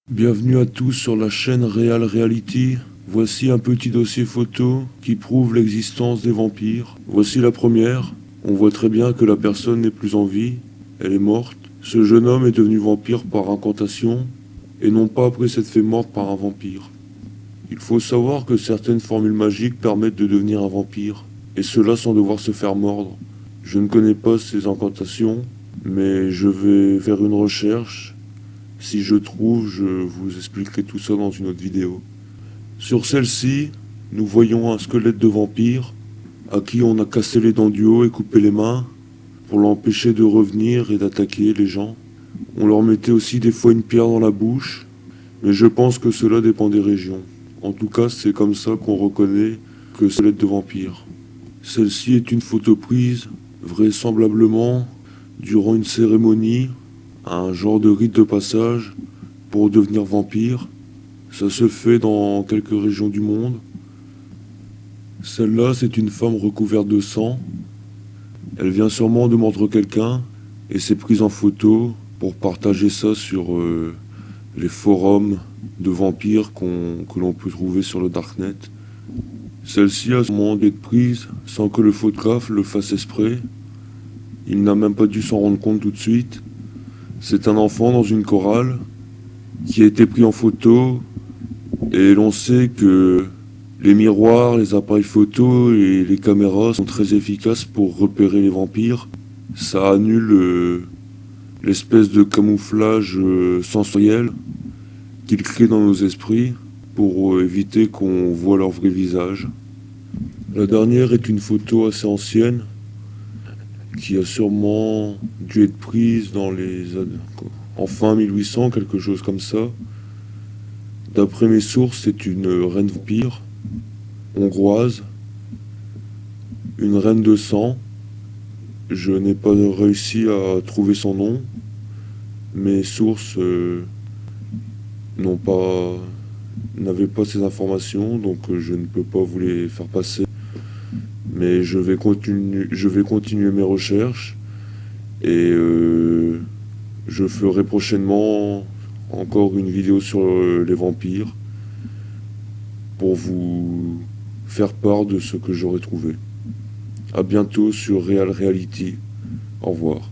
Bienvenue à tous sur la chaîne Real Reality. Voici un petit dossier photo qui prouve l'existence des vampires. Voici la première. On voit très bien que la personne n'est plus en vie, elle est morte. Ce jeune homme est devenu vampire par incantation et non pas après s'être fait mordre par un vampire. Il faut savoir que certaines formules magiques permettent de devenir un vampire, et cela sans devoir se faire mordre. Je ne connais pas ces incantations, mais je vais faire une recherche. Si je trouve, je vous expliquerai tout ça dans une autre vidéo. Sur celle-ci, nous voyons un squelette de vampire à qui on a cassé les dents du haut et coupé les mains pour l'empêcher de revenir et d'attaquer les gens. On leur mettait aussi des fois une pierre dans la bouche, mais je pense que cela dépend des régions. En tout cas, c'est comme ça qu'on reconnaît que c'est squelette de vampire. Celle-ci est une photo prise, vraisemblablement, durant une cérémonie, un genre de rite de passage pour devenir vampire. Ça se fait dans quelques régions du monde. Celle-là, c'est une femme recouverte de sang. Elle vient sûrement de mordre quelqu'un et s'est prise en photo pour partager ça sur les forums de vampires que l'on peut trouver sur le Darknet. Celle-ci a sûrement d'être prise sans que le photographe le fasse exprès. Il n'a même pas dû s'en rendre compte tout de suite. C'est un enfant dans une chorale qui a été pris en photo, et l'on sait que les miroirs, les appareils photo et les caméras sont très efficaces pour repérer les vampires. Ça annule l'espèce de camouflage sensoriel qu'ils créent dans nos esprits pour éviter qu'on voit leur vrai visage. La dernière est une photo assez ancienne qui a sûrement dû être prise dans en fin 1800, quelque chose comme ça. D'après mes sources, c'est une reine vampire hongroise, une reine de sang. Je n'ai pas réussi à trouver son nom. Mes sources n'avaient pas ces informations, donc je ne peux pas vous les faire passer. Mais je vais continuer mes recherches et je ferai prochainement encore une vidéo sur les vampires pour vous faire part de ce que j'aurai trouvé. A bientôt sur Real Reality. Au revoir.